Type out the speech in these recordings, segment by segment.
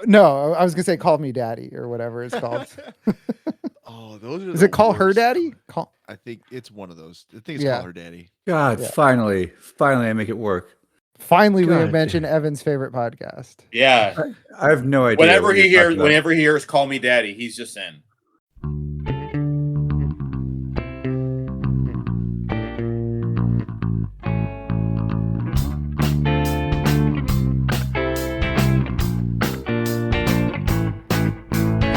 No, I was gonna say "Call Me Daddy" or whatever it's called. Oh, those are. Is it "Call Her Daddy"? I think it's one of those. I think it's Yeah. "Call Her Daddy." God, Yeah. finally I make it work. Finally, we have God. mentioned Evan's favorite podcast. Yeah. I have no idea. Whenever he hears "Call Me Daddy," he's just in.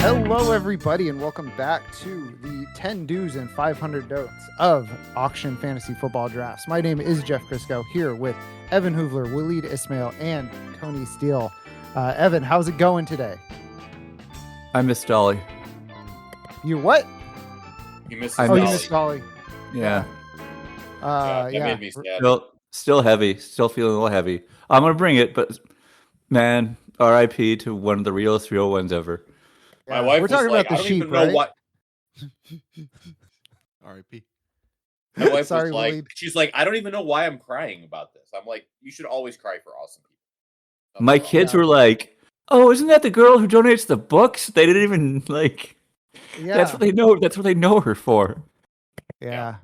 Hello, everybody, and welcome back to the 10 Do's and 500 Don'ts of Auction Fantasy Football Drafts. My name is Jeff Krisko, here with Evan Hoovler, Waleed Ismail, and Tony Steele. Evan, how's it going today? I miss Dolly. You what? He misses I Oh, you miss- missed Dolly. Yeah. That Yeah. made me sad. Still heavy. Still feeling a little heavy. I'm gonna bring it, but man, R.I.P. to one of the realest real ones ever. My wife We're was talking like, about the I don't sheep, even know right? what. R.I.P. My wife Sorry, was like, Waleed. she's like, I don't even know why I'm crying about this. I'm like, you should always cry for awesome people. Nothing My wrong. kids Yeah. were like, "Oh, isn't that the girl who donates the books?" They didn't even like. Yeah. That's what they know. That's what they know her for. Yeah.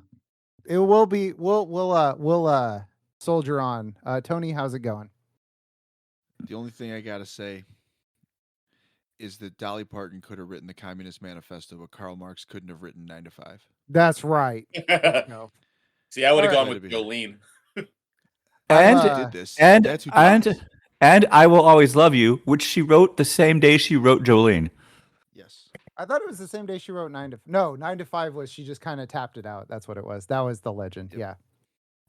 It will be. We'll soldier on. Tony, how's it going? The only thing I gotta say is that Dolly Parton could have written the Communist Manifesto, but Karl Marx couldn't have written 9 to 5. That's right. No. See, I would have All gone right. with Jolene. And Uh, Did this? and That's who did this. and I Will Always Love You, which she wrote the same day she wrote Jolene. Yes. I thought it was the same day she wrote 9 to 5 was she just kind of tapped it out. That's what it was. That was the legend. Yep. Yeah.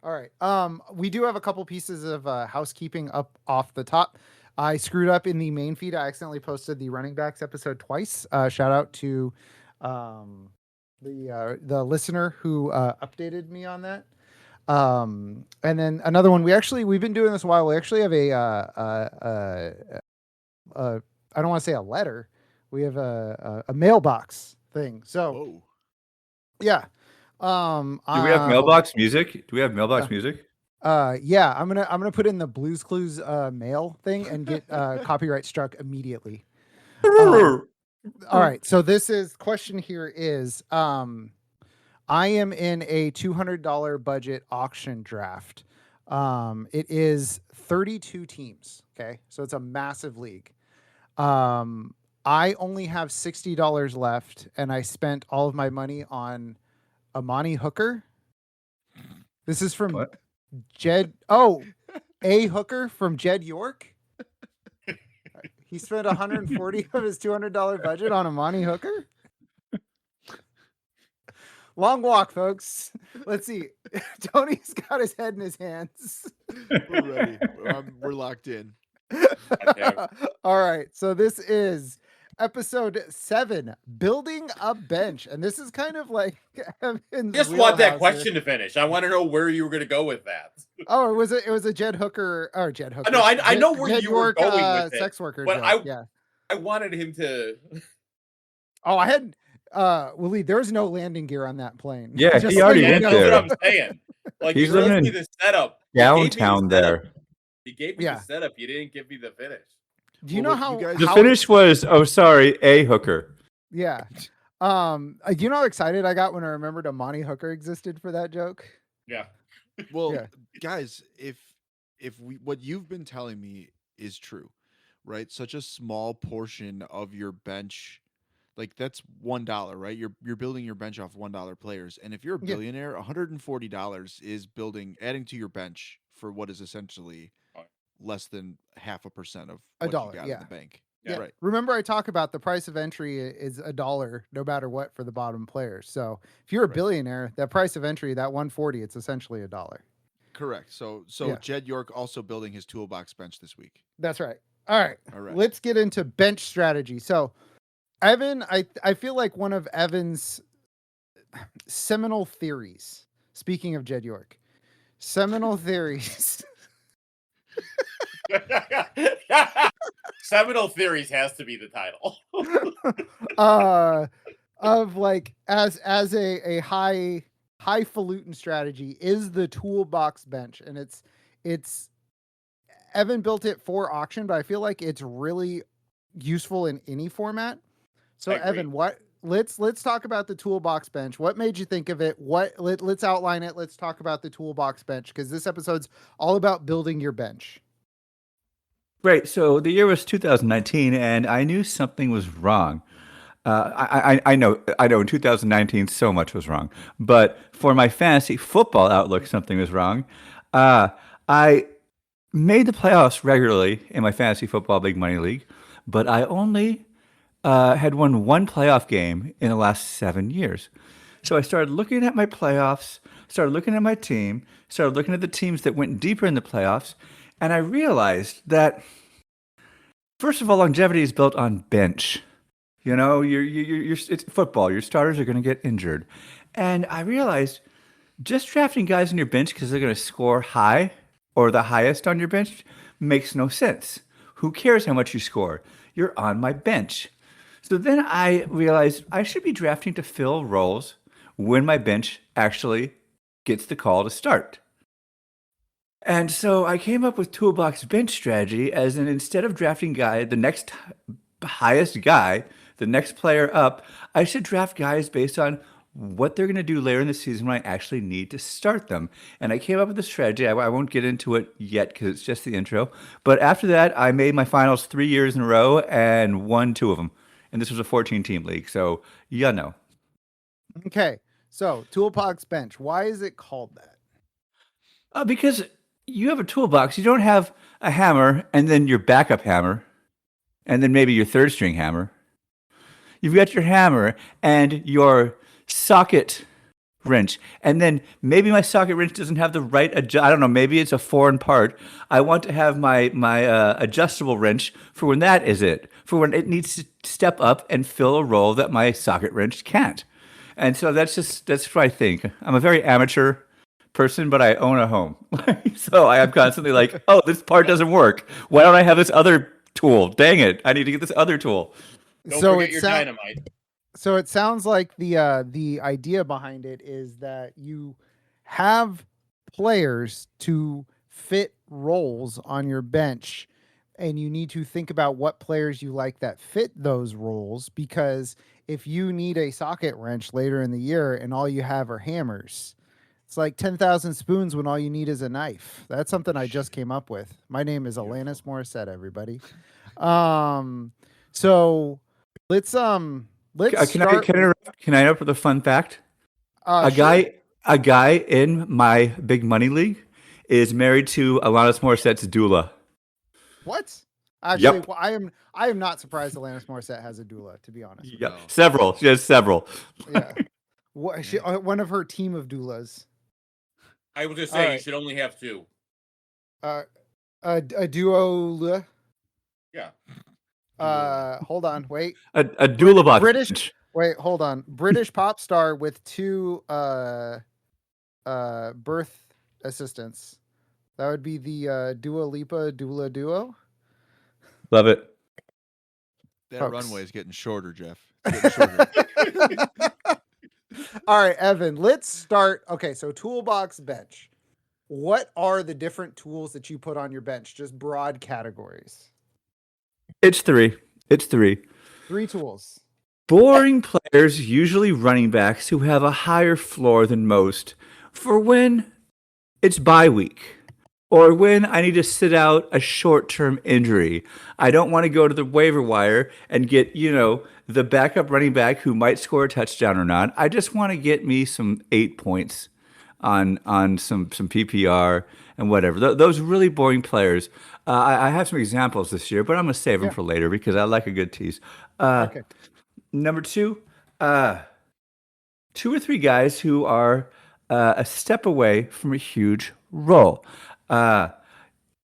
All right. We do have a couple pieces of housekeeping up off the top. I screwed up in the main feed. I accidentally posted the running backs episode twice. Shout out to the listener who updated me on that. And then another one. We've been doing this a while. We actually have I don't want to say a letter. We have a mailbox thing. So Whoa. yeah. Do we have mailbox music? Do we have mailbox music? Yeah, I'm gonna put in the Blues Clues mail thing and get copyright struck immediately. All right. So question here is I am in a $200 budget auction draft. It is 32 teams. Okay. So it's a massive league. I only have $60 left and I spent all of my money on Amani Hooker. This is from What? Jed. Oh, A Hooker from Jed York. He spent 140 of his $200 budget on Amani Hooker. Long walk, folks. Let's see. Tony's got his head in his hands. We're ready. We're locked in. All right. So this is episode 7, building a bench. And this is kind of like Evan's Just want that wheelhouse question here. to finish. I want to know where you were going to go with that. Oh, it was a Jed Hooker or Jed Hooker. No, I know where Jed you were going with it, sex worker. but joke, yeah. I wanted him to. Oh, I had Waleed, there was no landing gear on that plane. Yeah, Just he already so you went know. there. That's what I'm saying. Like, He's you gave living me in the setup. You gave me the Downtown setup. there. You gave me Yeah. the setup. You didn't give me the finish. Do you Well, know what you how guys- The how- finish was, A Hooker. Yeah. Do you know how excited I got when I remembered Amani Hooker existed for that joke? Yeah. Well, Yeah. guys, if what you've been telling me is true, right? Such a small portion of your bench, like that's $1, right? You're building your bench off $1 players, and if you're a Yeah. billionaire, $140 is adding to your bench for what is essentially less than 0.5% of A what dollar, you got yeah. in the bank. Yeah. Right. Remember, I talk about the price of entry is $1 no matter what for the bottom players. So if you're a Right. billionaire, that price of entry, that 140, it's essentially $1. Correct. So Yeah. Jed York also building his toolbox bench this week. That's right. All right. All right. Let's get into bench strategy. So Evan, I feel like one of Evan's seminal theories, speaking of Jed York, seminal theories. Seminal Theories has to be the title. Of like as a highfalutin strategy is the toolbox bench, and it's Evan built it for auction, but I feel like it's really useful in any format. So I agree. Evan, let's talk about the toolbox bench. What made you think of it? Let's outline it. Let's talk about the toolbox bench, because this episode's all about building your bench. Right. So the year was 2019, and I knew something was wrong. I know in 2019 so much was wrong, but for my fantasy football outlook, something was wrong. I made the playoffs regularly in my fantasy football big money league, but I only had won one playoff game in the last 7 years. So I started looking at my playoffs, started looking at my team, started looking at the teams that went deeper in the playoffs, and I realized that, first of all, longevity is built on bench. You know, it's football. Your starters are going to get injured. And I realized just drafting guys on your bench because they're going to score high or the highest on your bench makes no sense. Who cares how much you score? You're on my bench. So then I realized I should be drafting to fill roles when my bench actually gets the call to start. And so I came up with toolbox bench strategy, as in, instead of drafting the next highest guy, the next player up, I should draft guys based on what they're going to do later in the season when I actually need to start them. And I came up with a strategy. I won't get into it yet because it's just the intro. But after that, I made my finals 3 years in a row and won 2 of them. And this was a 14-team league. So, you know. Okay. So toolbox bench. Why is it called that? Because you have a toolbox. You don't have a hammer and then your backup hammer and then maybe your third string hammer. You've got your hammer and your socket wrench. And then maybe my socket wrench doesn't have the right I don't know, maybe it's a foreign part. I want to have my adjustable wrench for when that is it. For when it needs to step up and fill a role that my socket wrench can't. And so that's what I think. I'm a very amateur person, but I own a home. So I am constantly like, oh, this part doesn't work. Why don't I have this other tool? Dang it. I need to get this other tool. Don't forget your dynamite. So it sounds like the idea behind it is that you have players to fit roles on your bench, and you need to think about what players you like that fit those roles, because if you need a socket wrench later in the year and all you have are hammers, it's like 10,000 spoons when all you need is a knife. That's something I just came up with. My name is Alanis Morissette, everybody. So let's Can I interrupt with a fun fact? Sure. A guy in my big money league is married to Alanis Morissette's doula. What? Actually, Yep. well, I am not surprised Alanis Morissette has a doula, to be honest. Yeah, several. She has several. Yeah. One of her team of doulas. I was just saying you should only have 2. A duo. Yeah. Hold on, wait. A doula box. British. Wait, hold on. British pop star with 2 birth assistants. That would be the Dua Lipa Doula duo. Love it. That Folks. runway is getting shorter, Jeff. It's getting shorter. All right, Evan, let's start. Okay, so toolbox bench. What are the different tools that you put on your bench? Just broad categories. It's 3. 3 tools. Boring players, usually running backs, who have a higher floor than most, for when it's bye week or when I need to sit out a short-term injury. I don't want to go to the waiver wire and get, the backup running back who might score a touchdown or not. I just want to get me some 8 points on some PPR and whatever. Those really boring players. I have some examples this year, but I'm going to save them for later because I like a good tease. Okay. Number 2, 2 or 3 guys who are a step away from a huge role. The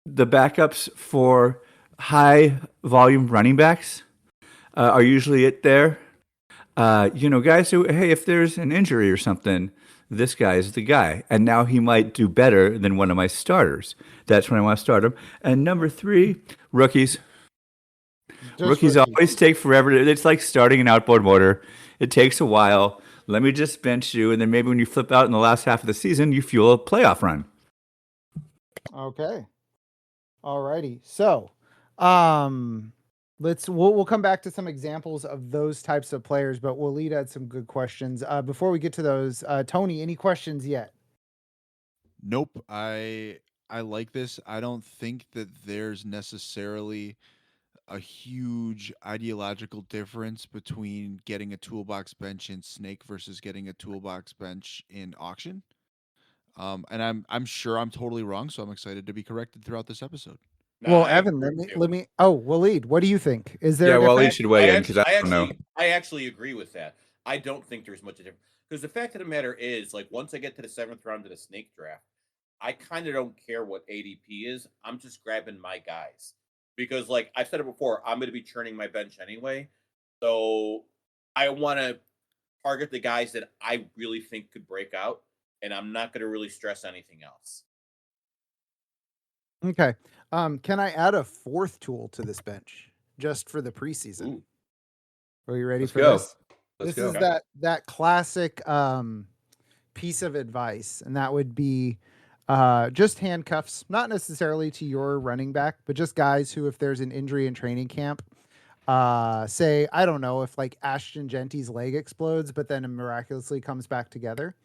backups for high volume running backs are usually it there. Guys who, hey, if there's an injury or something, this guy is the guy. And now he might do better than one of my starters. That's when I want to start him. And number 3, rookies. Rookies always take forever. It's like starting an outboard motor. It takes a while. Let me just bench you, and then maybe when you flip out in the last half of the season, you fuel a playoff run. Okay. Alrighty. So, We'll come back to some examples of those types of players, but Waleed had some good questions. Before we get to those, Tony, any questions yet? Nope. I like this. I don't think that there's necessarily a huge ideological difference between getting a toolbox bench in Snake versus getting a toolbox bench in auction. And I'm sure I'm totally wrong, so I'm excited to be corrected throughout this episode. Well, Evan, let me. Oh, Waleed, what do you think? Is there? Yeah, a well, difference? you should weigh in because I don't know. I actually agree with that. I don't think there's much of a difference because the fact of the matter is, like, once I get to the 7th round of the Snake draft, I kind of don't care what ADP is. I'm just grabbing my guys because, like I've said it before, I'm going to be churning my bench anyway. So I want to target the guys that I really think could break out, and I'm not going to really stress anything else. Okay. Can I add a 4th tool to this bench just for the preseason? Ooh. Are you ready Let's for go. this? Let's This go. is that classic piece of advice, and that would be just handcuffs, not necessarily to your running back, but just guys who, if there's an injury in training camp, say, I don't know, if like Ashton Genty's leg explodes, but then it miraculously comes back together.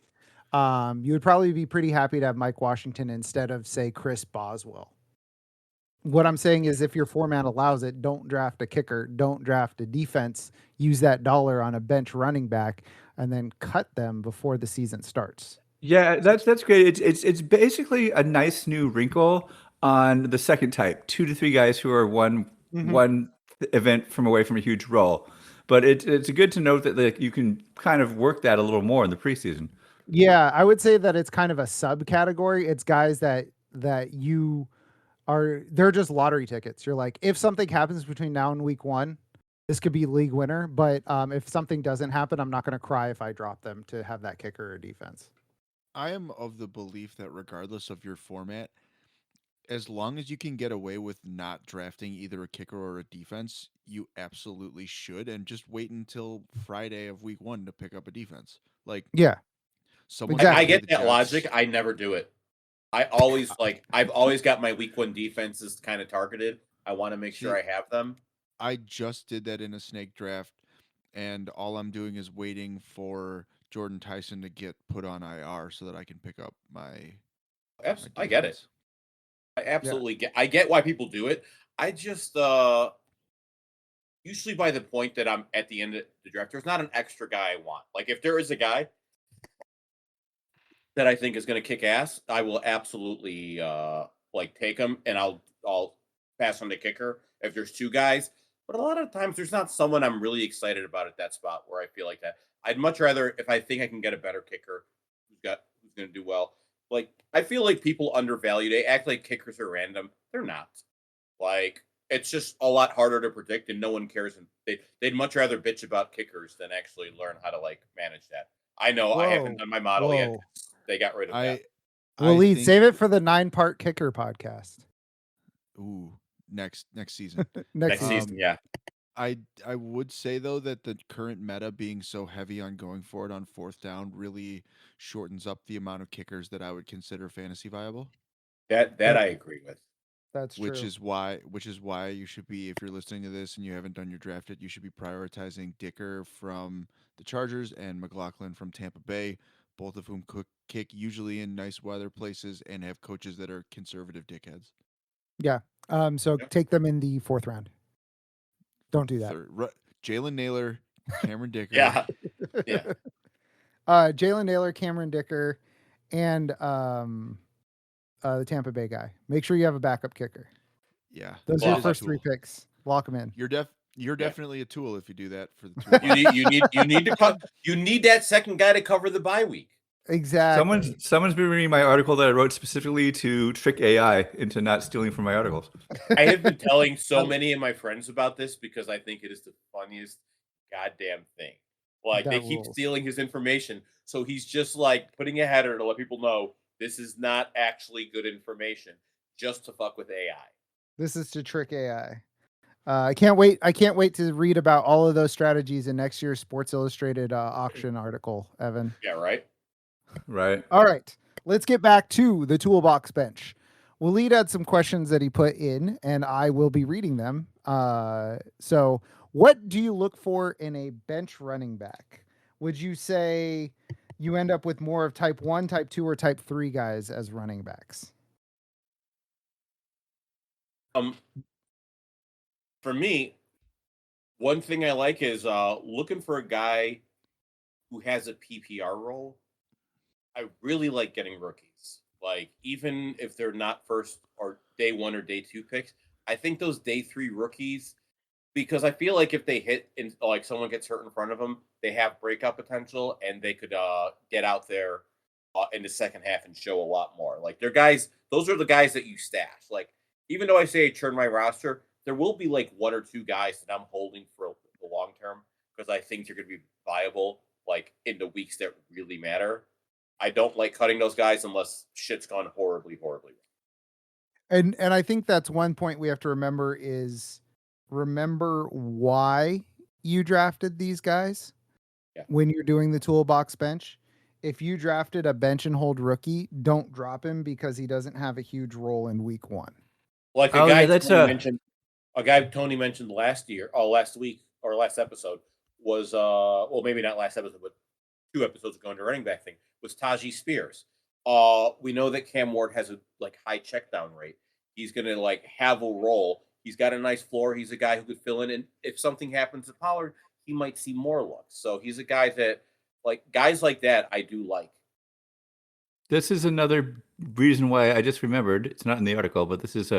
You would probably be pretty happy to have Mike Washington instead of, say, Chris Boswell. What I'm saying is, if your format allows it, don't draft a kicker, don't draft a defense, use that dollar on a bench running back, and then cut them before the season starts. Yeah, that's great. It's basically a nice new wrinkle on the second type, 2 to 3 guys who are one event from away from a huge role. But it's good to note that like you can kind of work that a little more in the preseason. Yeah, I would say that it's kind of a subcategory. It's guys that they're just lottery tickets. You're like, if something happens between now and week 1, this could be league winner. But if something doesn't happen, I'm not going to cry if I drop them to have that kicker or defense. I am of the belief that regardless of your format, as long as you can get away with not drafting either a kicker or a defense, you absolutely should, and just wait until Friday of week 1 to pick up a defense. Like, yeah, someone exactly. I get that logic. I never do it. I've always got my week 1 defenses kind of targeted. I want to make sure I have them. I just did that in a Snake draft, and all I'm doing is waiting for Jordan Tyson to get put on IR so that I can pick up my. I get it. I absolutely get. I get why people do it. I just usually by the point that I'm at the end of the draft, there's not an extra guy I want. Like if there is a guy that I think is going to kick ass, I will absolutely take him, and I'll pass on the kicker if there's 2 guys. But a lot of times there's not someone I'm really excited about at that spot where I feel like that. I'd much rather, if I think I can get a better kicker who's going to do well. Like I feel like people undervalue. They act like kickers are random. They're not. Like it's just a lot harder to predict, and no one cares. And they'd much rather bitch about kickers than actually learn how to manage that. I know I haven't done my model yet. They got rid of that. Waleed, save it for the 9-part kicker podcast. Ooh, next season. next season, yeah. I would say though that the current meta being so heavy on going for it on 4th down really shortens up the amount of kickers that I would consider fantasy viable. That I agree with. That's true. Which is why you should be, if you're listening to this and you haven't done your draft yet, you should be prioritizing Dicker from the Chargers and McLaughlin from Tampa Bay, both of whom kick usually in nice weather places and have coaches that are conservative dickheads. Yeah. So take them in the 4th round. Don't do that. Jalen Naylor, Cameron Dicker. Yeah. Jalen Naylor, Cameron Dicker, and the Tampa Bay guy. Make sure you have a backup kicker. Yeah. Those are your first 3 picks. Lock them in. You're definitely a tool if you do that for the 2. You need that second guy to cover the bye week. Exactly. Someone's been reading my article that I wrote specifically to trick AI into not stealing from my articles. I have been telling so many of my friends about this because I think it is the funniest goddamn thing. Like they keep stealing his information, so he's just putting a header to let people know this is not actually good information, just to fuck with AI. This is to trick AI. I can't wait to read about all of those strategies in next year's Sports Illustrated auction article, Evan. Yeah, right. Right. All right. Let's get back to the toolbox bench. Waleed had some questions that he put in, and I will be reading them. So what do you look for in a bench running back? Would you say you end up with more of type 1, type 2, or type 3 guys as running backs? For me, one thing I like is looking for a guy who has a PPR role. I really like getting rookies. Like, even if they're not first or day 1 or day 2 picks, I think those day 3 rookies, because I feel like if they hit and like someone gets hurt in front of them, they have breakout potential and they could get out there in the second half and show a lot more. Like, they're guys, those are the guys that you stash. Like, even though I say I churn my roster, there will be like 1 or 2 guys that I'm holding for the long term because I think they're going to be viable like in the weeks that really matter. I don't like cutting those guys unless shit's gone horribly, horribly And I think that's one point we have to remember is remember why you drafted these guys when you're doing the toolbox bench. If you drafted a bench and hold rookie, don't drop him because he doesn't have a huge role in week 1. Like a guy Tony mentioned last week or last episode was well, maybe not last episode, but 2 episodes ago in the running back thing was Tajee Spears. We know that Cam Ward has a like high check down rate. He's gonna like have a role. He's got a nice floor. He's a guy who could fill in, and if something happens to Pollard, he might see more looks. So he's a guy that like guys like that I do like. This is another reason why I just remembered, it's not in the article, but this is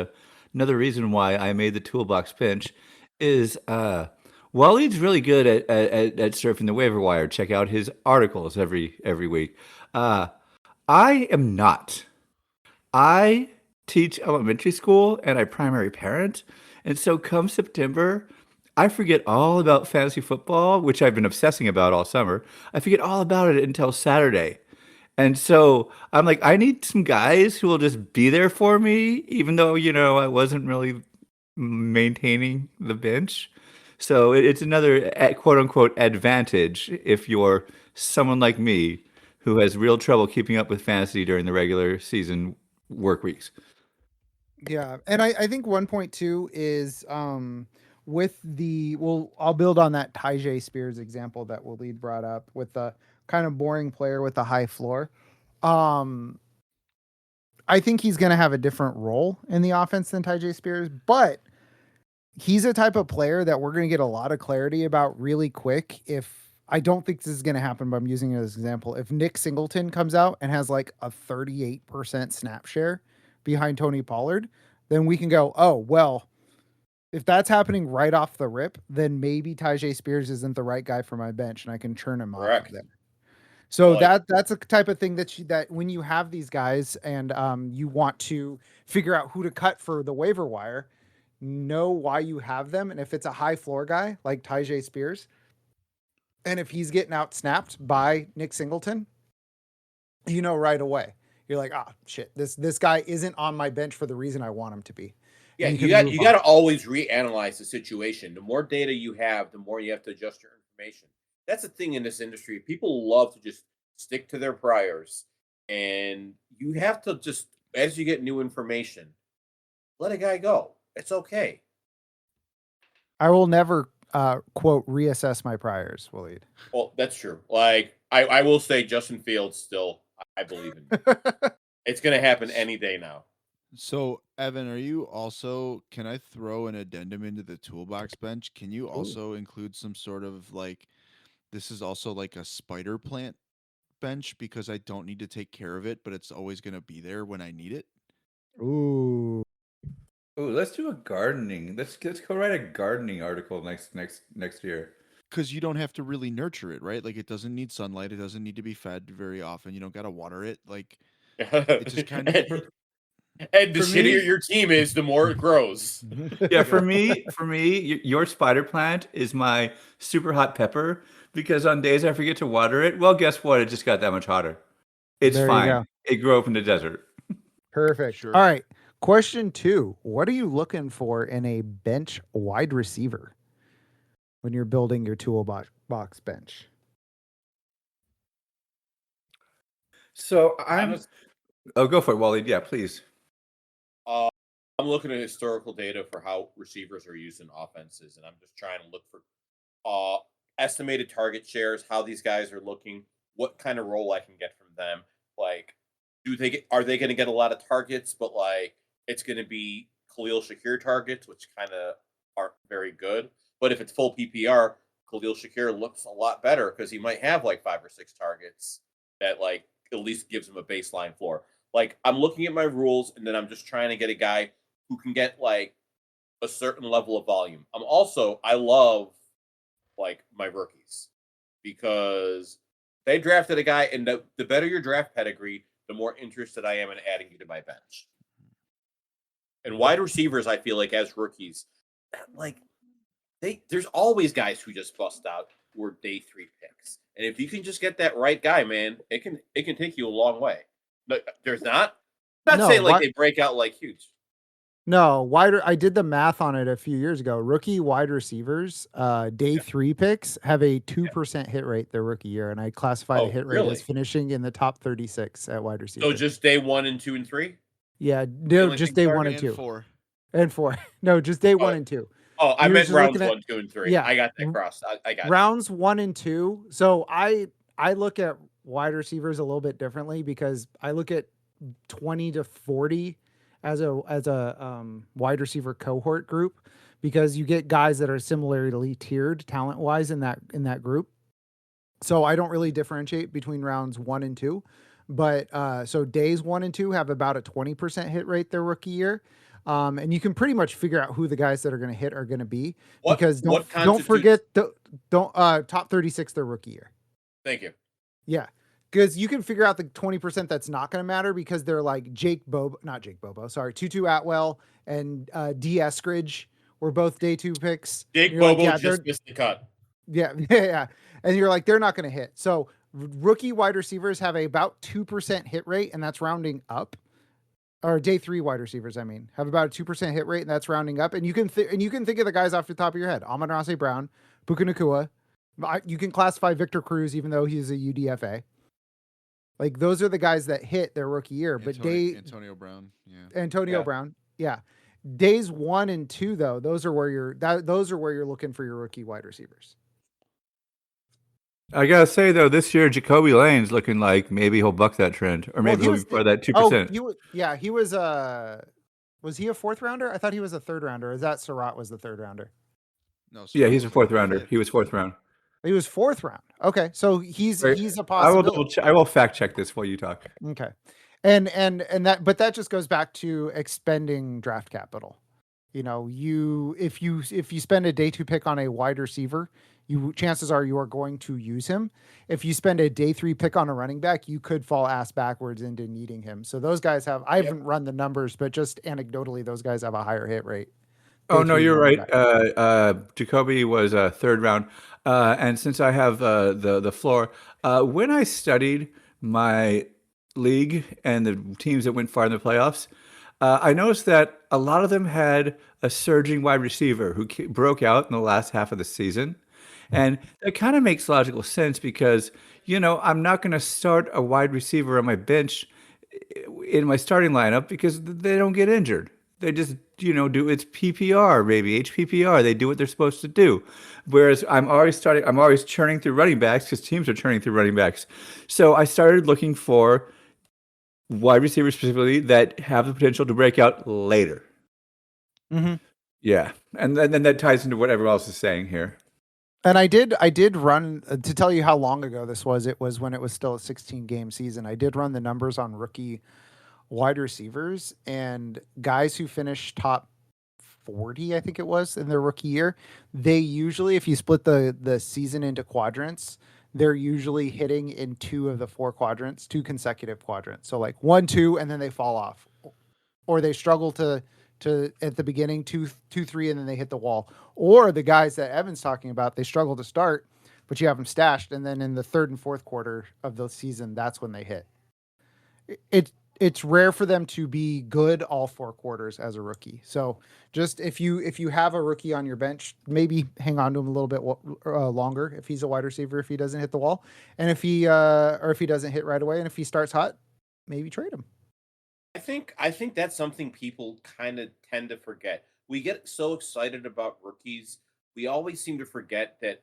another reason why I made the toolbox bench is Waleed's really good at surfing the waiver wire. Check out his articles every week. I am not. I teach elementary school and I primary parent. And so come September, I forget all about fantasy football, which I've been obsessing about all summer. I forget all about it until Saturday. And so I'm like, I need some guys who will just be there for me, even though, I wasn't really maintaining the bench. So it's another quote unquote advantage if you're someone like me who has real trouble keeping up with fantasy during the regular season work weeks. Yeah. And I think 1.2 is I'll build on that Tajee Spears example that Waleed brought up with the kind of boring player with a high floor. I think he's going to have a different role in the offense than Tajee Spears, but he's a type of player that we're going to get a lot of clarity about really quick. I don't think this is going to happen, but I'm using it as an example. If Nick Singleton comes out and has like a 38% snap share behind Tony Pollard, then we can go, oh, well, if that's happening right off the rip, then maybe Tajee Spears isn't the right guy for my bench and I can churn him off of there. So that's a type of thing that when you have these guys and you want to figure out who to cut for the waiver wire, know why you have them. And if it's a high floor guy like Tajee Spears, and if he's getting out snapped by Nick Singleton, right away. You're like, shit, this guy isn't on my bench for the reason I want him to be. Yeah, you got to always reanalyze the situation. The more data you have, the more you have to adjust your information. That's the thing in this industry. People love to just stick to their priors, and you have to just, as you get new information, let a guy go. It's okay. I will never quote reassess my priors, Waleed. Well, that's true. Like I will say, Justin Fields still, I believe in. It's going to happen any day now. So, Evan, can I throw an addendum into the toolbox bench? Can you also include some sort of like, this is also like a spider plant bench because I don't need to take care of it, but it's always going to be there when I need it? Ooh, let's do a gardening. Let's go write a gardening article next year. Because you don't have to really nurture it, right? Like, it doesn't need sunlight. It doesn't need to be fed very often. You don't got to water it. Like, it's just kind of... And the shittier your team is, the more it grows. Yeah, for me, your spider plant is my super hot pepper because on days I forget to water it, well, guess what? It just got that much hotter. It's fine. It grew up in the desert. Perfect. Sure. All right. Question 2. What are you looking for in a bench wide receiver when you're building your toolbox bench? So go for it, Waleed. Yeah, please. I'm looking at historical data for how receivers are used in offenses, and I'm just trying to look for estimated target shares, how these guys are looking, what kind of role I can get from them. Like, are they going to get a lot of targets, but like it's going to be Khalil Shakir targets, which kind of aren't very good. But if it's full PPR, Khalil Shakir looks a lot better because he might have like 5 or 6 targets that like at least gives him a baseline floor. Like, I'm looking at my rules, and then I'm just trying to get a guy who can get like a certain level of volume. I love like my rookies because they drafted a guy, and the better your draft pedigree, the more interested I am in adding you to my bench. And wide receivers, I feel like as rookies, like there's always guys who just bust out who are day 3 picks. And if you can just get that right guy, man, it can take you a long way. But there's not saying like they break out like huge. No, I did the math on it a few years ago. Rookie wide receivers, day 3 picks have a 2% hit rate their rookie year, and I classify the hit rate as finishing in the top 36 at wide receiver. So just day 1 and 2 and 3? Yeah, no, just day 1 and 2. 4. And 4. No, just day 1 and 2. Oh, I meant rounds 1, 2, and 3. Yeah, I got that crossed. I got rounds 1 and 2. So I look at wide receivers a little bit differently because I look at 20 to 40 as a wide receiver cohort group, because you get guys that are similarly tiered talent wise in that group. So I don't really differentiate between rounds 1 and 2, but so days 1 and 2 have about a 20% hit rate their rookie year. And you can pretty much figure out who the guys that are going to hit are going to be, because don't forget top 36 their rookie year. Thank you. Yeah. Because you can figure out the 20% that's not going to matter, because they're like Tutu Atwell and D. Eskridge were both day 2 picks. Jake Bobo just missed the cut. Yeah. And you're like, they're not going to hit. So rookie wide receivers have about 2% hit rate, and that's rounding up. Or day 3 wide receivers, have about a 2% hit rate, and that's rounding up. And you can think of the guys off the top of your head: Amon-Ra Brown, Puka Nacua. You can classify Victor Cruz, even though he's a UDFA. Like, those are the guys that hit their rookie year. Antonio Brown, Brown, yeah. Days 1 and 2, though, those are where you're looking for your rookie wide receivers. I gotta say though, this year Jacoby Lane's looking like maybe he'll buck that trend, or maybe he'll be for that 2%. He was. Was he a 4th rounder? I thought he was a 3rd rounder. Is that Surratt was the 3rd rounder? No. Yeah, he's a 4th rounder. He was 4th round. He was 4th round. Okay, so he's a possibility. I will fact check this while you talk. Okay, and that just goes back to expending draft capital. If you spend a day 2 pick on a wide receiver, chances are you are going to use him. If you spend a day 3 pick on a running back, you could fall ass backwards into needing him. So those guys I haven't run the numbers, but just anecdotally, those guys have a higher hit rate. Oh no, you're right. Jacoby was a 3rd round, and since I have the floor, when I studied my league and the teams that went far in the playoffs, I noticed that a lot of them had a surging wide receiver who broke out in the last half of the season, and that kind of makes logical sense because I'm not going to start a wide receiver on my bench in my starting lineup because they don't get injured. They just, do it's PPR, maybe HPPR. They do what they're supposed to do. Whereas I'm always churning through running backs because teams are churning through running backs. So I started looking for wide receivers specifically that have the potential to break out later. Mm-hmm. Yeah. And then that ties into what everyone else is saying here. And I did run, to tell you how long ago this was, it was when it was still a 16-game season. I did run the numbers on rookie wide receivers, and guys who finished top 40, I think it was, in their rookie year, they usually, if you split the season into quadrants, they're usually hitting in 2 of the 4 quadrants, 2 consecutive quadrants. So like 1, 2, and then they fall off, or they struggle to at the beginning 2, 3, and then they hit the wall. Or the guys that Evan's talking about, they struggle to start, but you have them stashed, and then in the 3rd and 4th quarter of the season, that's when they hit. It's rare for them to be good all 4 quarters as a rookie. So just if you have a rookie on your bench, maybe hang on to him a little bit longer if he's a wide receiver, if he doesn't hit the wall, and if he doesn't hit right away, and if he starts hot, maybe trade him. I think that's something people kind of tend to forget. We get so excited about rookies. We always seem to forget that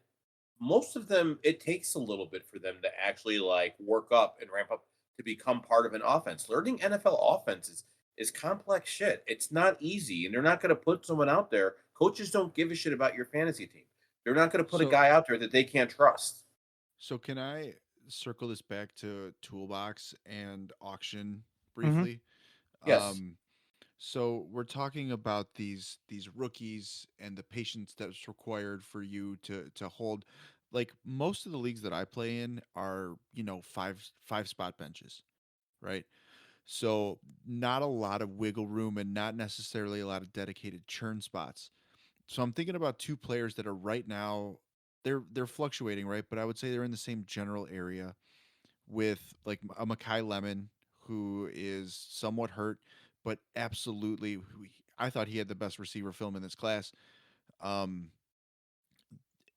most of them, it takes a little bit for them to actually like work up and ramp up to become part of an offense. Learning NFL offenses is complex shit. It's not easy, and they're not going to put someone out there. Coaches don't give a shit about your fantasy team. They're not going to put a So guy out there that they can't trust. so can I circle this back to Toolbox and auction Mm-hmm. briefly? Yes. Um, so we're talking about these rookies and the patience that's required for you to hold. Like most of the leagues that I play in are, five spot benches, right? So not a lot of wiggle room and not necessarily a lot of dedicated churn spots. So I'm thinking about two players that are right now, they're fluctuating, right? But I would say they're in the same general area with like a Makai Lemon, who is somewhat hurt, but absolutely, I thought he had the best receiver film in this class. Um,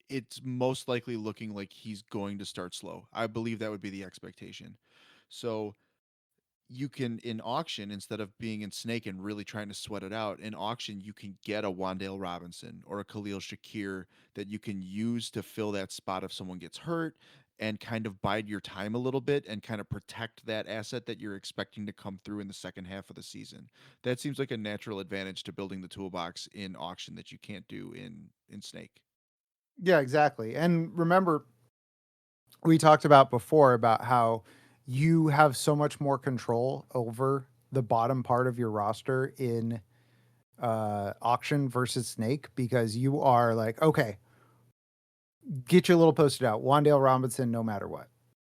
it's most likely looking like he's going to start slow. I believe that would be the expectation. So you can in auction, instead of being in snake and really trying to sweat it out, in auction you can get a Wandale Robinson or a Khalil Shakir that you can use to fill that spot if someone gets hurt, and kind of bide your time a little bit and kind of protect that asset that you're expecting to come through in the second half of the season. That seems like a natural advantage to building the toolbox in auction that you can't do in snake. Yeah, exactly. And remember, we talked about before about how you have so much more control over the bottom part of your roster in auction versus snake, because you are like, okay, get your little posted out, Wandale Robinson, no matter what.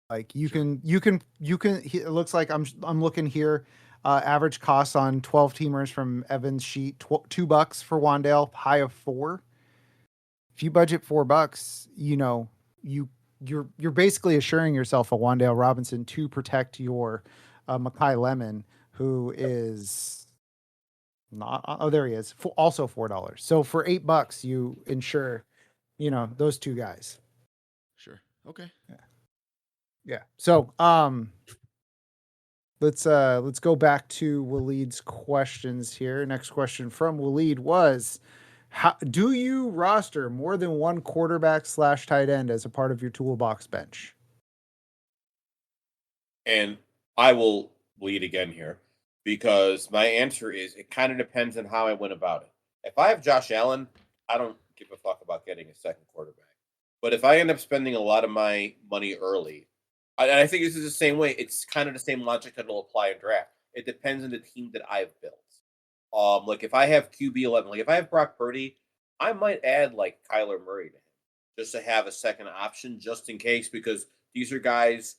Like you Sure. can. It looks like I'm looking here. Average cost on 12 teamers from Evan's sheet, $2 for Wandale, high of 4. If you budget $4, you're basically assuring yourself a Wandale Robinson to protect your Makai Lemon, who is not. Oh, there he is. Also $4. So for $8, you insure, those two guys. Sure. Okay. Yeah. So let's go back to Waleed's questions here. Next question from Waleed was, how do you roster more than one quarterback / tight end as a part of your toolbox bench? And I will lead again here because my answer is it kind of depends on how I went about it. If I have Josh Allen, I don't give a fuck about getting a second quarterback. But if I end up spending a lot of my money early, and I think this is the same way, it's kind of the same logic that will apply in draft. It depends on the team that I've built. Like if I have QB 11, like if I have Brock Purdy, I might add like Kyler Murray to him just to have a second option just in case, because these are guys,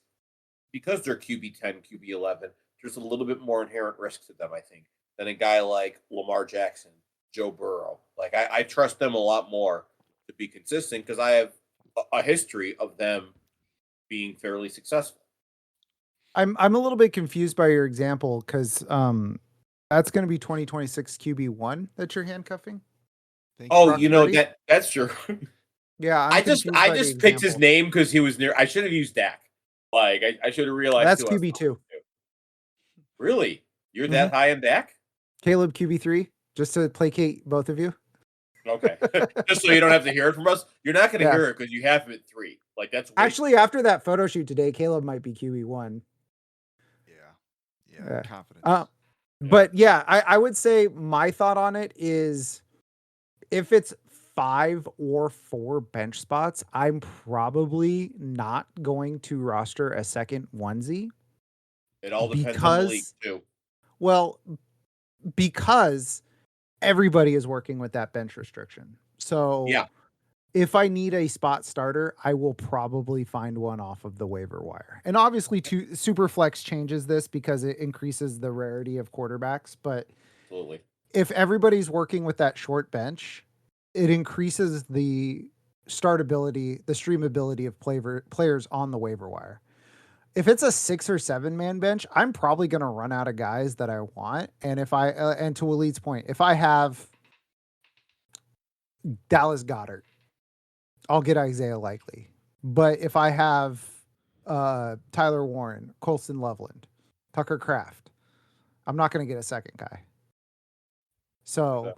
because they're QB 10, QB 11, there's a little bit more inherent risk to them, I think, than a guy like Lamar Jackson, Joe Burrow. Like I trust them a lot more to be consistent because I have a history of them being fairly successful. I'm a little bit confused by your example, because that's going to be 2026 QB1 that you're handcuffing. Thank Oh, Brock you know Purdy? that's true. Yeah, I just picked his example. name because he was near. I should have used Dak. Like I should have realized That's who I was QB2. talking to. Really, you're Mhm. that high in Dak? Caleb QB3, just to placate both of you. Okay, just so you don't have to hear it from us. You're not going to Yeah. hear it because you have him at 3. Like that's way Actually, after that photo shoot today, Caleb might be QB1. Yeah. Confidence. But yeah, I would say my thought on it is, if it's 5 or 4 bench spots, I'm probably not going to roster a second onesie. It all depends on the league Because, too. well, because everybody is working with that bench restriction. So Yeah. if I need a spot starter, I will probably find one off of the waiver wire. And obviously, Superflex changes this because it increases the rarity of quarterbacks. But Absolutely. if everybody's working with that short bench, it increases the startability, the streamability of players on the waiver wire. If it's a 6 or 7 man bench, I'm probably going to run out of guys that I want. And and to Waleed's point, if I have Dallas Goedert, I'll get Isaiah Likely. But if I have Tyler Warren, Colston Loveland, Tucker Kraft, I'm not going to get a second guy. So,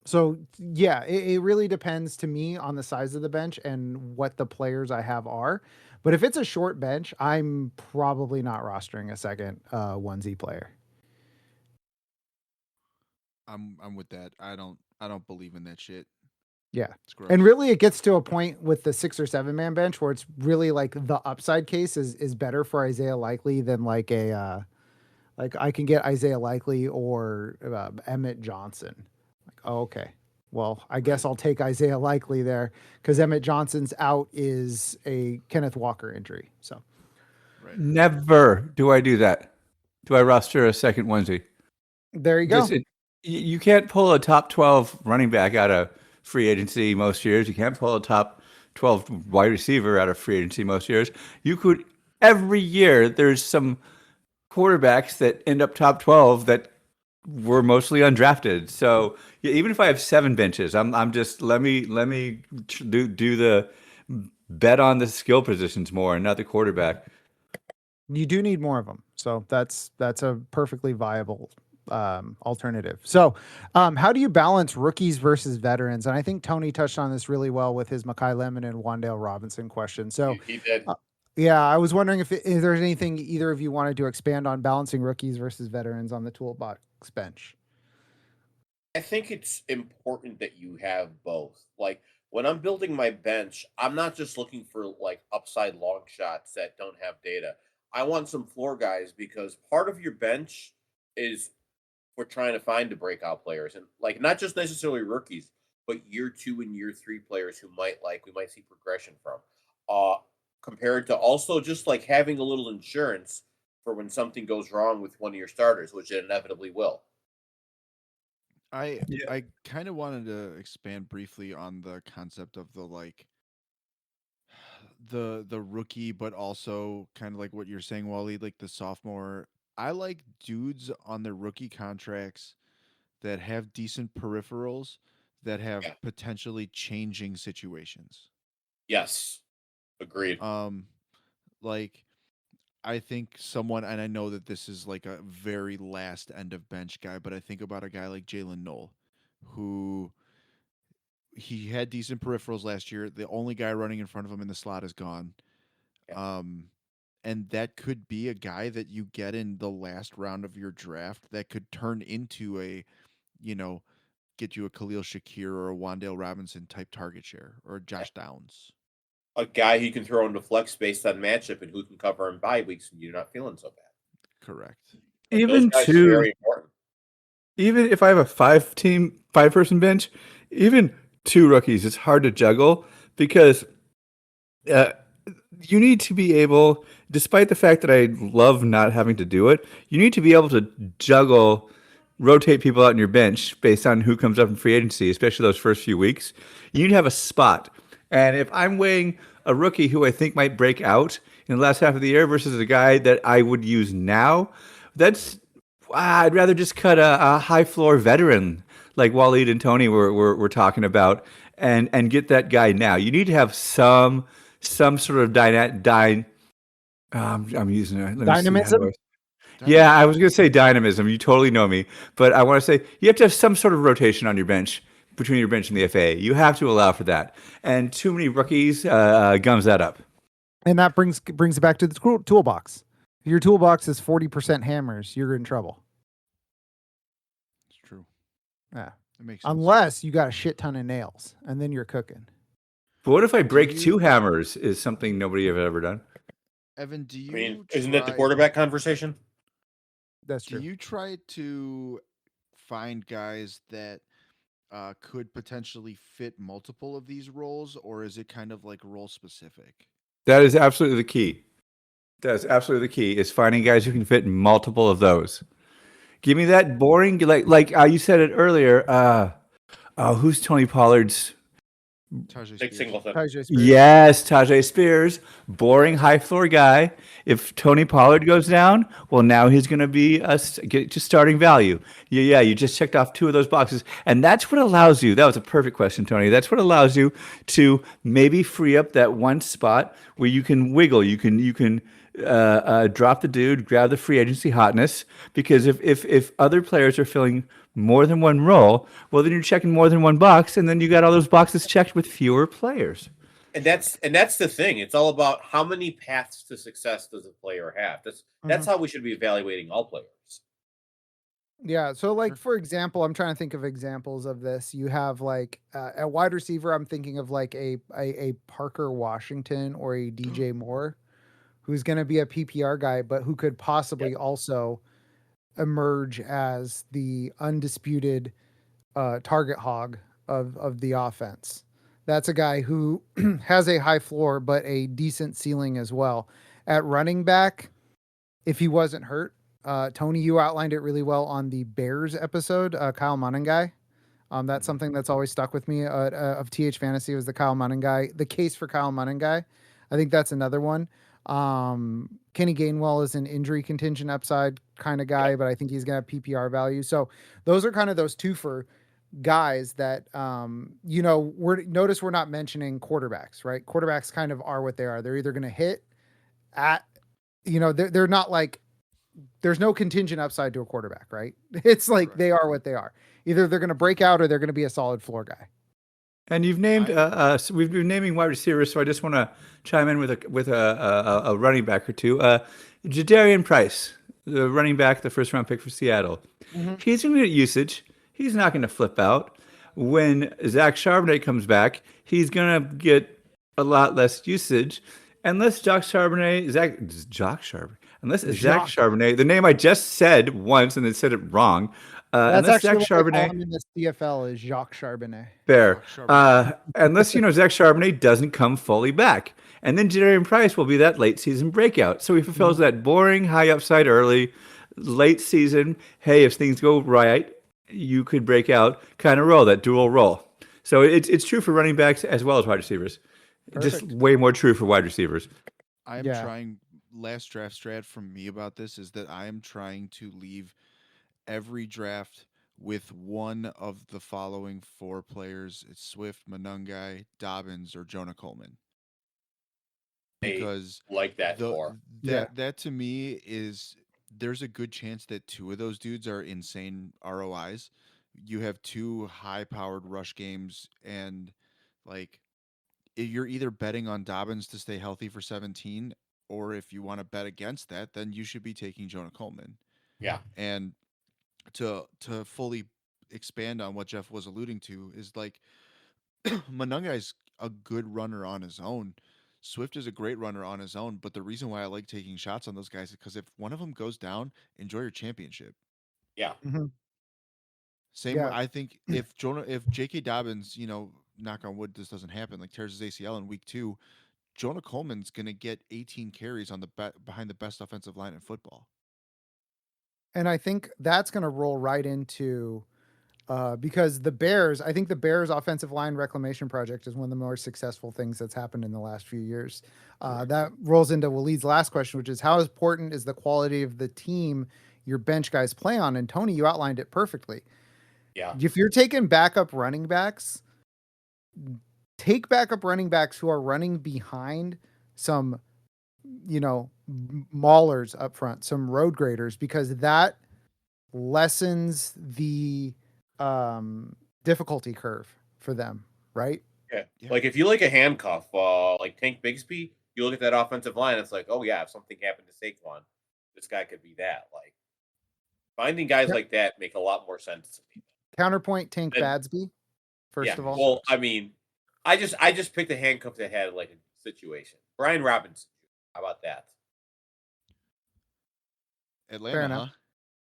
so yeah, it really depends to me on the size of the bench and what the players I have are. But if it's a short bench, I'm probably not rostering a second onesie player. I'm with that. I don't believe in that shit. Yeah. It's gross. And really it gets to a point with the 6 or 7 man bench where it's really like the upside case is better for Isaiah Likely than like a like I can get Isaiah Likely or Emmett Johnson. Like, oh, okay. Well, I guess I'll take Isaiah Likely there because Emmett Johnson's out is a Kenneth Walker injury. So Right. Never do I do that. Do I roster a second onesie? there you go. You can't pull a top 12 running back out of free agency most years. You can't pull a top 12 wide receiver out of free agency most years. You could, every year, there's some quarterbacks that end up top 12 that were mostly undrafted. So yeah, even if I have 7 benches, I'm just let me do the bet on the skill positions more and not the quarterback. You do need more of them. So that's a perfectly viable alternative. So how do you balance rookies versus veterans? And I think Tony touched on this really well with his Mekhi Lemon and Wan'Dale Robinson question. So He did. yeah, I was wondering if there's anything either of you wanted to expand on balancing rookies versus veterans on the toolbox bench. I think it's important that you have both. Like when I'm building my bench, I'm not just looking for like upside long shots that don't have data. I want some floor guys because part of your bench is we're trying to find the breakout players and like not just necessarily rookies, but year 2 and year 3 players who we might see progression from. Compared to also just like having a little insurance for when something goes wrong with one of your starters, which it inevitably will. I kind of wanted to expand briefly on the concept of the like the rookie, but also kind of like what you're saying, Waleed, like the sophomore. I like dudes on their rookie contracts that have decent peripherals that have potentially changing situations. Yes. Agreed. Like I think someone, and I know that this is like a very last end of bench guy, but I think about a guy like Jalen Knoll, who he had decent peripherals last year. The only guy running in front of him in the slot is gone. Yeah. And that could be a guy that you get in the last round of your draft that could turn into a, get you a Khalil Shakir or a Wan'Dale Robinson type target share or a Josh Downs. A guy who can throw into flex based on matchup and who can cover in bye weeks and you're not feeling so bad. Correct. Even Those guys are very important. even if I have a 5-person bench, even 2 rookies, it's hard to juggle because you need to be able, despite the fact that I love not having to do it, you need to be able to rotate people out in your bench based on who comes up in free agency, especially those first few weeks. You need to have a spot. And if I'm weighing a rookie who I think might break out in the last half of the year versus a guy that I would use now, I'd rather just cut a high floor veteran like Waleed and Tony were talking about and get that guy now. You need to have some sort of I'm using it. Dynamism? Yeah, I was going to say dynamism. You totally know me. But I want to say you have to have some sort of rotation on your bench, between your bench and the FA. You have to allow for that. And too many rookies gums that up. And that brings it back to the toolbox. If your toolbox is 40% hammers, you're in trouble. It's true. Yeah. It makes sense. Unless you got a shit ton of nails, and then you're cooking. But what if I break 2 hammers is something nobody have ever done? Evan, do you isn't that the quarterback conversation? That's true. Do you try to find guys that could potentially fit multiple of these roles, or is it kind of like role specific? That is absolutely the key. That's absolutely the key, is finding guys who can fit in multiple of those. Give me that boring, like you said it earlier. Who's Tony Pollard's? Big Singleton. Yes, Tajay Spears, boring high floor guy. If Tony Pollard goes down, well, now he's going to be just starting value. Yeah, you just checked off 2 of those boxes, and that's what allows you. That was a perfect question, Tony. That's what allows you to maybe free up that one spot where you can wiggle. You can drop the dude, grab the free agency hotness. Because if other players are filling more than one role, well, then you're checking more than one box, and then you got all those boxes checked with fewer players. And that's the thing. It's all about how many paths to success does a player have. That's how we should be evaluating all players. Yeah. So, like, for example, I'm trying to think of examples of this. You have like at wide receiver, I'm thinking of like a Parker Washington or a DJ Moore, who's going to be a PPR guy, but who could possibly also emerge as the undisputed target hog of the offense. That's a guy who has a high floor, but a decent ceiling as well. At running back, if he wasn't hurt, Tony, you outlined it really well on the Bears episode, Kyle Monangai. That's something that's always stuck with me of TH Fantasy was the Kyle Monangai, the case for Kyle Monangai. I think that's another one. Kenny Gainwell is an injury contingent upside kind of guy, but I think he's going to have PPR value. So those are kind of those two for guys that, notice we're not mentioning quarterbacks, right? Quarterbacks kind of are what they are. They're either going to hit at, they're not like, there's no contingent upside to a quarterback, right? It's like they are what they are. Either they're going to break out or they're going to be a solid floor guy. And you've named, so we've been naming wide receivers, so I just want to chime in with a running back or two. Jadarian Price, the running back, the first round pick for Seattle. He's going to get usage. He's not going to flip out. When Zach Charbonnet comes back, he's going to get a lot less usage. Unless Zach Charbonnet, the name I just said once and then said it wrong. That's unless actually Zach what they call Charbonnet him in the CFL is Jacques Charbonnet. Fair. Unless, Zach Charbonnet doesn't come fully back. And then Jadarian Price will be that late season breakout. So he fulfills that boring high upside early, late season, hey, if things go right, you could break out kind of role, that dual role. So it's true for running backs as well as wide receivers. Perfect. Just way more true for wide receivers. I am trying, last draft strat from me about this is that I am trying to leave every draft with one of the following four players. It's Swift, Monangai, Dobbins, or Jonah Coleman. Because like that that to me is, there's a good chance that two of those dudes are insane ROIs. You have two high-powered rush games, and like you're either betting on Dobbins to stay healthy for 17, or if you want to bet against that, then you should be taking Jonah Coleman. Yeah. And to fully expand on what Jeff was alluding to is like Monangai's a good runner on his own. Swift is a great runner on his own, but the reason why I like taking shots on those guys is because if one of them goes down, enjoy your championship. Yeah. Same. I think if J.K. Dobbins, knock on wood, this doesn't happen, like tears his ACL in week 2, Jonah Coleman's going to get 18 carries on behind the best offensive line in football. And I think that's going to roll right into because I think the Bears offensive line reclamation project is one of the more successful things that's happened in the last few years. That rolls into Waleed's last question, which is how important is the quality of the team your bench guys play on? And Tony, you outlined it perfectly. Yeah. If you're taking backup running backs, take backup running backs who are running behind some, maulers up front, some road graders, because that lessens the difficulty curve for them, right? Yeah. Like if you like a handcuff, like Tank Bigsby, you look at that offensive line, it's like, oh yeah, if something happened to Saquon, this guy could be that. Like finding guys like that make a lot more sense to me. Counterpoint Tank Badsby, first of all. Well, I mean, I just picked a handcuff that had like a situation. Brian Robinson. How about that? Atlanta, huh?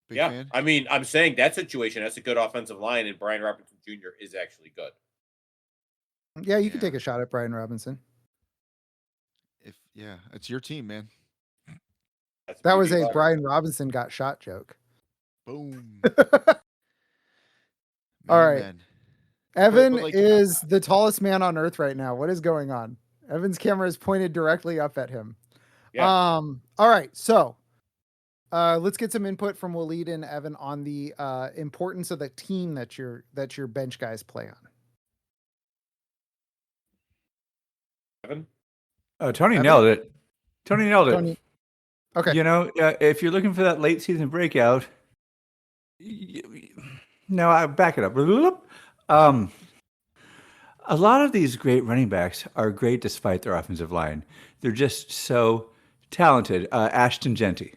Big yeah. fan? I mean, I'm saying that situation, that's a good offensive line, and Brian Robinson Jr. is actually good. Yeah, you can take a shot at Brian Robinson. It's your team, man. That was a Brian Robinson got shot joke. Boom. All right. Man. Evan is the tallest man on earth right now. What is going on? Evan's camera is pointed directly up at him. Yeah. All right. So let's get some input from Waleed and Evan on the importance of the team that your bench guys play on. Evan? Oh, Tony nailed it. Tony nailed it. Okay. If you're looking for that late season breakout, no, I back it up. A lot of these great running backs are great despite their offensive line. They're just so talented. Ashton Genty,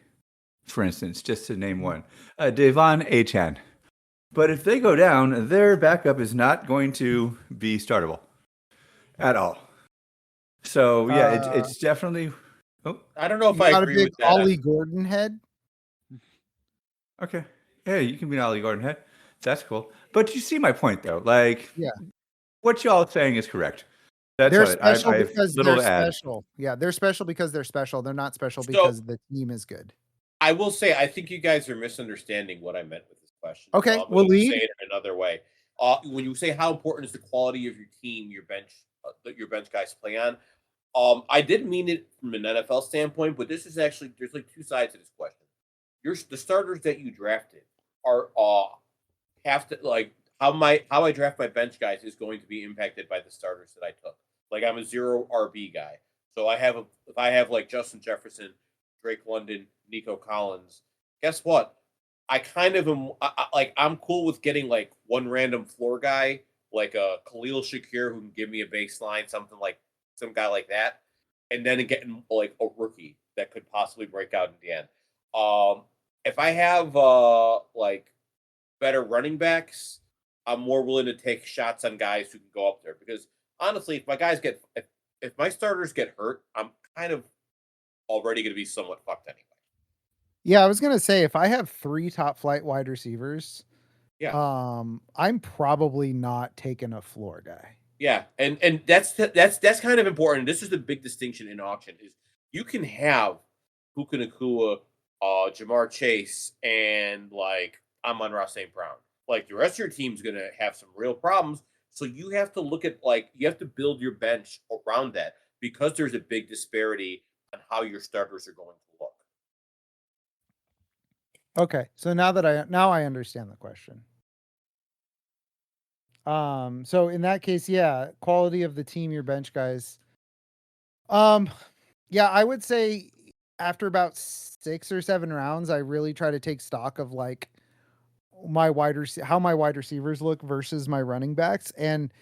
for instance, just to name one. Devon Achan. But if they go down, their backup is not going to be startable at all. So, yeah, it's definitely... Oh, I don't know if You I got a agree big with that. Ollie Gordon head? okay. Yeah, you can be an Ollie Gordon head. That's cool. But you see my point, though. Like, Yeah. what y'all saying is correct. That's They're all right. special I have because little they're to add. special. Yeah, they're special because they're special. They're not special So- because the team is good. I will say, I think you guys are misunderstanding what I meant with this question. Okay, So I'm going to Waleed? say it in another way. When you say how important is the quality of your team, your bench guys play on, I did mean it from an NFL standpoint, but this is actually there's like two sides to this question. The starters that you drafted are have to like how I draft my bench guys is going to be impacted by the starters that I took. Like I'm a 0 RB guy, so if I have like Justin Jefferson, Drake London, Nico Collins, guess what? I kind of am I'm cool with getting like one random floor guy, like a Khalil Shakir who can give me a baseline, some guy like that, and then getting like a rookie that could possibly break out in the end. If I have like better running backs, I'm more willing to take shots on guys who can go up there because honestly, if my starters get hurt, I'm kind of already going to be somewhat fucked anyway. Yeah, I was gonna say if I have 3 top flight wide receivers, Yeah. I'm probably not taking a floor guy. Yeah, and that's kind of important. This is the big distinction in auction is you can have Puka Nacua, Jamar Chase, and like Amon-Ra St. Brown. Like the rest of your team's gonna have some real problems. So you have to look at you have to build your bench around that because there's a big disparity on how your starters are going to look. Okay, so now I understand the question. So in that case, yeah, quality of the team, your bench guys. Yeah, I would say after about 6 or 7 rounds, I really try to take stock of like how my wide receivers look versus my running backs, and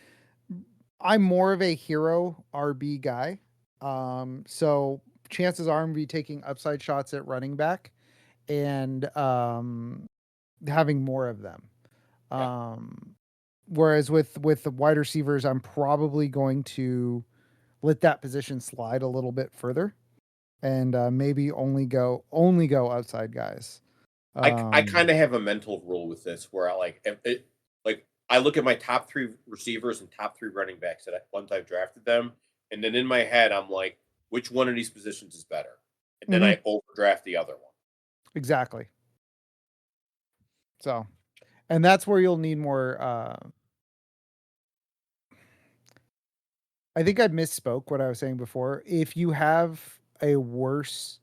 I'm more of a hero RB guy. So chances are I'm gonna be taking upside shots at running back and having more of them. Yeah. Whereas with the wide receivers, I'm probably going to let that position slide a little bit further and maybe only go outside guys. I kind of have a mental rule with this where I look at my top 3 receivers and top 3 running backs once I've drafted them, and then in my head I'm like, which one of these positions is better, and then I overdraft the other one. Exactly. So, and that's where you'll need more. I think I misspoke what I was saying before. If you have a worse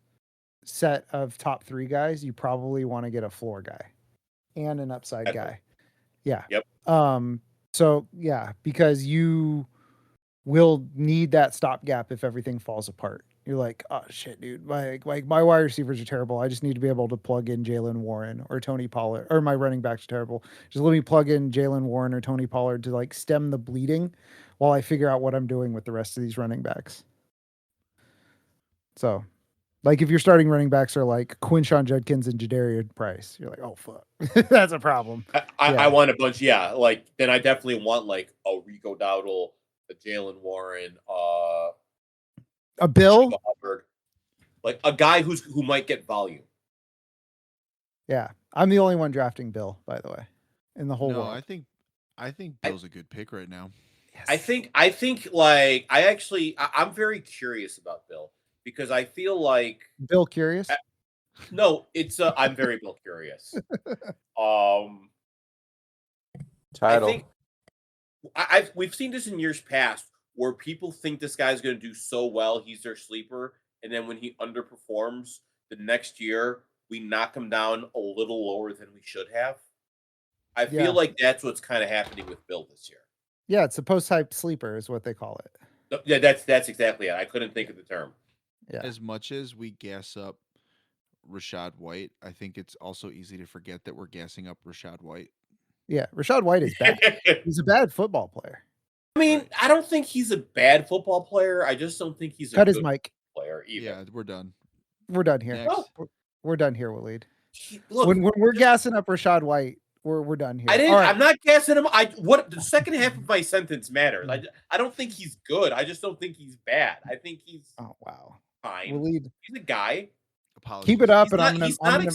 set of top 3 guys, you probably want to get a floor guy and an upside guy. Yeah. Yep. So yeah, because you will need that stopgap if everything falls apart. You're like, oh shit, dude. My wide receivers are terrible. I just need to be able to plug in Jalen Warren or Tony Pollard, or my running backs are terrible. Just let me plug in Jalen Warren or Tony Pollard to like stem the bleeding while I figure out what I'm doing with the rest of these running backs. So, like if your starting running backs are like Quinshawn Judkins and Jadarian Price, you're like, oh fuck, that's a problem. I want a bunch. Yeah, like then I definitely want like a Rico Dowdle, a Jalen Warren, a Bill Hubbard, like a guy who might get volume. Yeah, I'm the only one drafting Bill, by the way, in the whole No, world. I think Bill's a good pick right now. Yes. I think like I'm very curious about Bill because I feel like Bill curious. No, it's I'm very Bill curious. Title. I think we've seen this in years past where people think this guy's going to do so well, he's their sleeper, and then when he underperforms the next year, we knock him down a little lower than we should have. I feel like that's what's kind of happening with Bill this year. Yeah, it's a post-hype sleeper is what they call it. Yeah, that's exactly it. I couldn't think of the term. Yeah. As much as we gas up Rashad White, I think it's also easy to forget that we're gassing up Rashad White. Yeah, Rashad White is bad. He's a bad football player. I mean, I don't think he's a bad football player. I just don't think he's a Cut his good mic. player either. Yeah, we're done. We're done here. Next. We're done here, Waleed. Look, When we're gassing up Rashad White, we're done here. I didn't. All right. I'm not gassing him. What the second half of my sentence matters. I don't think he's good. I just don't think he's bad. I think he's Oh wow, fine. Waleed, He's a guy. Apologies. keep it up, He's and not,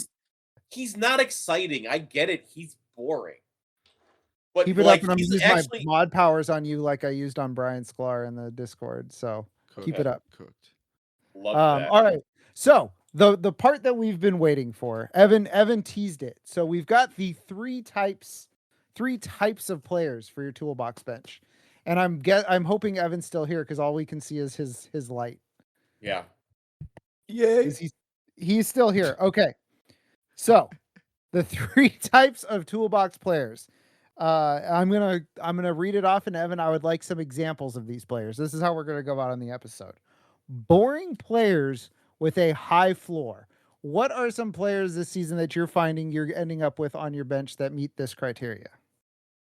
he's not exciting. I get it. He's boring. But keep it like, up, and I'm he's using actually my mod powers on you like I used on Brian Sklar in the Discord. So keep it up. Cooked. love that. All right. So the part that we've been waiting for, Evan teased it. So we've got the three types of players for your toolbox bench, and I'm hoping Evan's still here because all we can see is his light. Yeah. Yay. He's still here. Okay. So the three types of toolbox players. I'm gonna read it off, and Evan, I would like some examples of these players. This is how we're gonna go out on the episode. Boring players with a high floor. What are some players this season that you're finding you're ending up with on your bench that meet this criteria?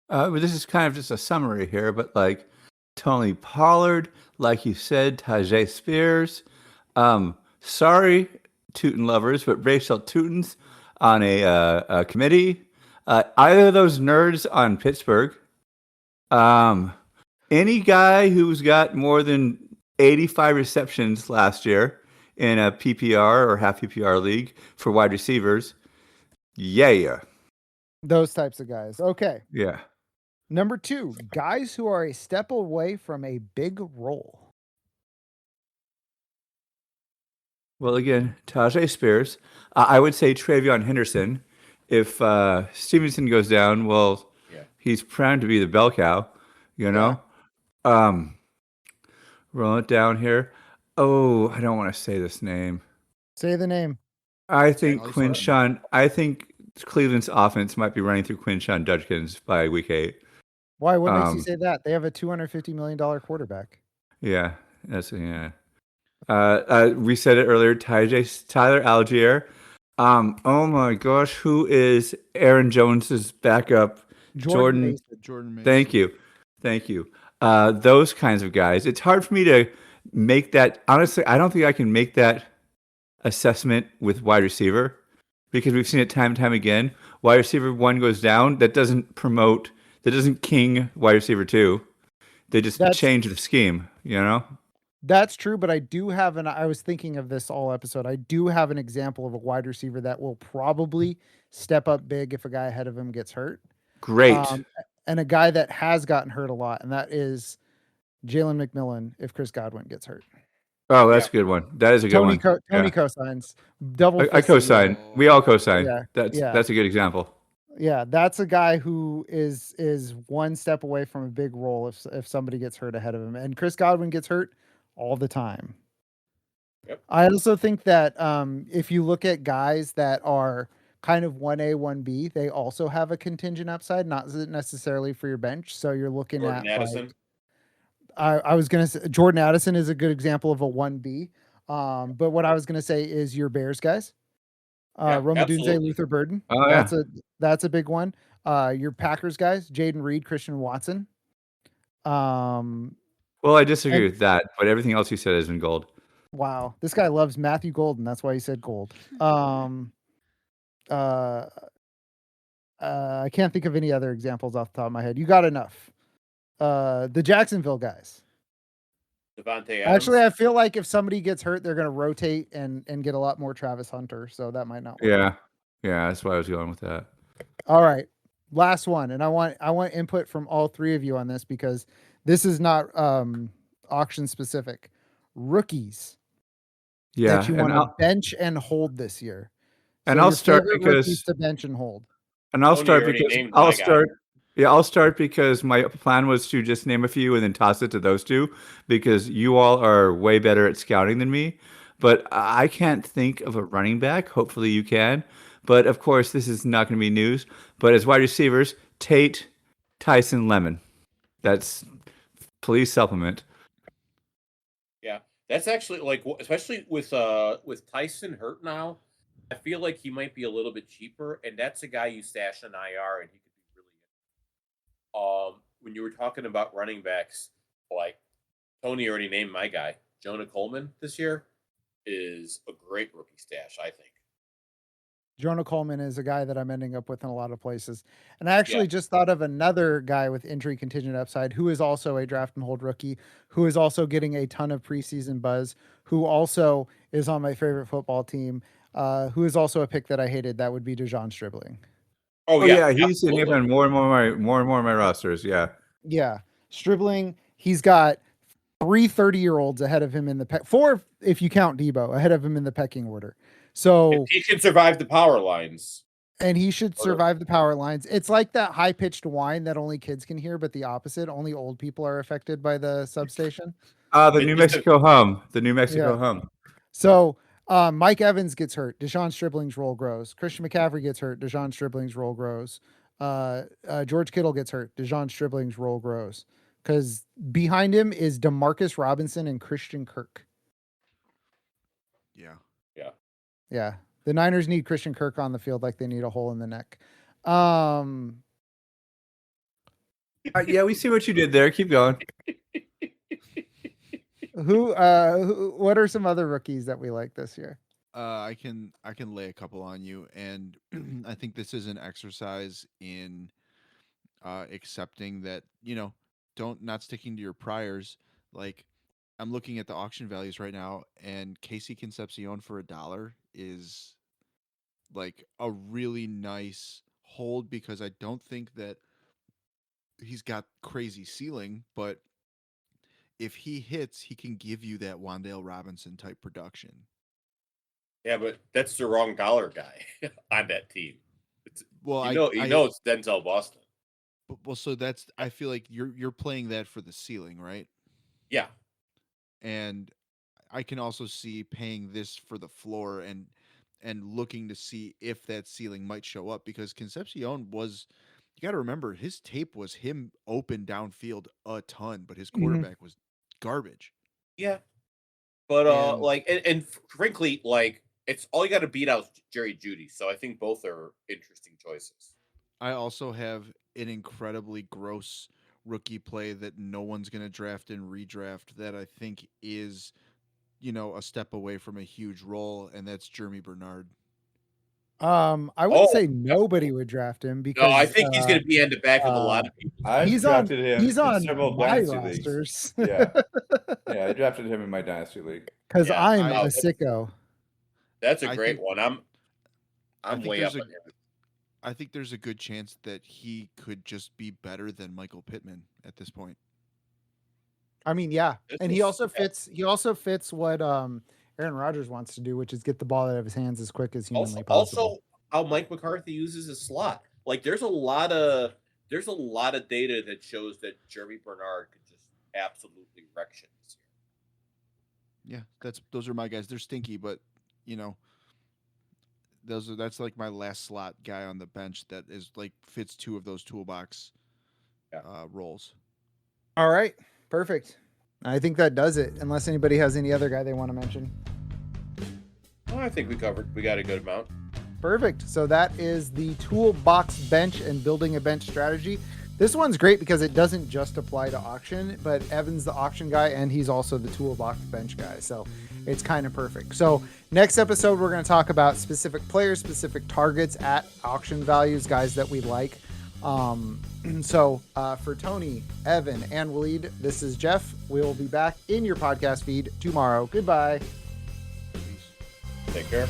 Well, this is kind of just a summary here, but like Tony Pollard, like you said, Tajay Spears. Sorry, Tootin lovers, but Rachel Tootins on a committee. Either of those nerds on Pittsburgh. Any guy who's got more than 85 receptions last year in a PPR or half PPR league for wide receivers. Yeah. Those types of guys. Okay. Yeah. Number 2, guys who are a step away from a big role. Well, again, Tajay Spears. I would say Travion Henderson. If Stevenson goes down, well, he's primed to be the bell cow, you know? Roll it down here. Oh, I don't want to say this name. Say the name. I think Cleveland's offense might be running through Quinshawn Judkins by week 8. Why? What makes you say that? They have a $250 million quarterback. Yeah, yeah. We said it earlier. Tyler Algier. Oh my gosh, who is Aaron Jones's backup? Jordan Mason. Thank you. Those kinds of guys. It's hard for me to make that. Honestly, I don't think I can make that assessment with wide receiver because we've seen it time and time again. Wide receiver 1 goes down. That doesn't king wide receiver 2. They just change the scheme, you know? That's true, but I do have I was thinking of this all episode. I do have an example of a wide receiver that will probably step up big if a guy ahead of him gets hurt. Great. And a guy that has gotten hurt a lot, and that is Jalen McMillan if Chris Godwin gets hurt. Oh, that's a good one. That is a good one. Tony co-signs. I co-sign. We all co-sign. Yeah. That's a good example. Yeah, that's a guy who is one step away from a big role if somebody gets hurt ahead of him. And Chris Godwin gets hurt all the time. Yep. I also think that if you look at guys that are kind of 1A, 1B, they also have a contingent upside, not necessarily for your bench. So you're looking Jordan at Addison. I was going to say Jordan Addison is a good example of a 1B. But what I was going to say is your Bears guys. Romadunze, Luther Burden. Oh, that's a big one. Your Packers guys, Jaden Reed, Christian Watson. Well, I disagree with that, but everything else you said is in gold. Wow, this guy loves Matthew Golden. That's why he said gold. I can't think of any other examples off the top of my head. You got enough. The Jacksonville guys. Devontae Adams. Actually, I feel like if somebody gets hurt, they're going to rotate and get a lot more Travis Hunter. So that might not work. Yeah, that's why I was going with that. All right, last one, and I want input from all three of you on this because this is not auction specific. Rookies. Yeah, that you want to bench and hold this year. And I'll start because to bench and hold. And I'll start because my plan was to just name a few and then toss it to those two because you all are way better at scouting than me. But I can't think of a running back. Hopefully you can. But of course, this is not going to be news. But as wide receivers, Tate, Tyson, Lemon. That's please supplement. Yeah, that's actually like, especially with Tyson hurt now. I feel like he might be a little bit cheaper, and that's a guy you stash in IR, and he could be really. When you were talking about running backs, like Tony already named my guy, Jonah Coleman this year is a great rookie stash, I think. Jonah Coleman is a guy that I'm ending up with in a lot of places. And I actually just thought of another guy with injury contingent upside who is also a draft and hold rookie, who is also getting a ton of preseason buzz, who also is on my favorite football team, who is also a pick that I hated. That would be DeJon Stribling. Oh yeah, he's even more and more of my rosters. Yeah. Yeah. Stribling, he's got 3 30-year-olds ahead of him in the 4 if you count Debo ahead of him in the pecking order. So if he can survive the power lines. And he should survive the power lines. It's like that high-pitched whine that only kids can hear, but the opposite. Only old people are affected by the substation. The New Mexico hum. The New Mexico hum. So Mike Evans gets hurt. DeJon Stribling's role grows. Christian McCaffrey gets hurt. DeJon Stribling's role grows. George Kittle gets hurt. DeJon Stribling's role grows. Because behind him is DeMarcus Robinson and Christian Kirk. Yeah. Yeah. The Niners need Christian Kirk on the field like they need a hole in the neck. Yeah, we see what you did there. Keep going. What are some other rookies that we like this year? I can lay a couple on you, and I think this is an exercise in accepting that, not sticking to your priors. Like, I'm looking at the auction values right now, and Casey Concepcion for $1 is like a really nice hold, because I don't think that he's got crazy ceiling, but if he hits, he can give you that Wan'Dale Robinson type production. Yeah, but that's the wrong dollar guy on that team. It's Denzel Boston. So that's, I feel like you're playing that for the ceiling, right? Yeah. And I can also see paying this for the floor and looking to see if that ceiling might show up, because Concepcion was, you got to remember, his tape was him open downfield a ton, but his quarterback was garbage. Yeah. But and frankly, like, it's all you got to beat out Jerry Jeudy. So I think both are interesting choices. I also have an incredibly gross rookie play that no one's going to draft and redraft that I think is, a step away from a huge role, and that's Jeremy Bernard. I would say nobody would draft him because I think he's going to be in the back of a lot of people. He's on several my rosters. Yeah, I drafted him in my dynasty league because I'm a sicko. That's a great one. I'm way up on him. I think there's a good chance that he could just be better than Michael Pittman at this point. I mean, yeah, and he also fits. He also fits what Aaron Rodgers wants to do, which is get the ball out of his hands as quick as humanly possible. Also, how Mike McCarthy uses his slot. Like, there's a lot of data that shows that Jeremy Bernard could just absolutely wreck shit this year. Yeah, those are my guys. They're stinky, but that's like my last slot guy on the bench that is like fits 2 of those toolbox roles. All right, perfect. I think that does it. Unless anybody has any other guy they want to mention. Well, I think we got a good amount. Perfect. So that is the toolbox bench and building a bench strategy. This one's great because it doesn't just apply to auction, but Evan's the auction guy and he's also the toolbox bench guy. So it's kind of perfect. So next episode, we're going to talk about specific players, specific targets at auction values, guys that we like. So for Tony, Evan, and Waleed, this is Jeff. We'll be back in your podcast feed tomorrow. Goodbye. Take care.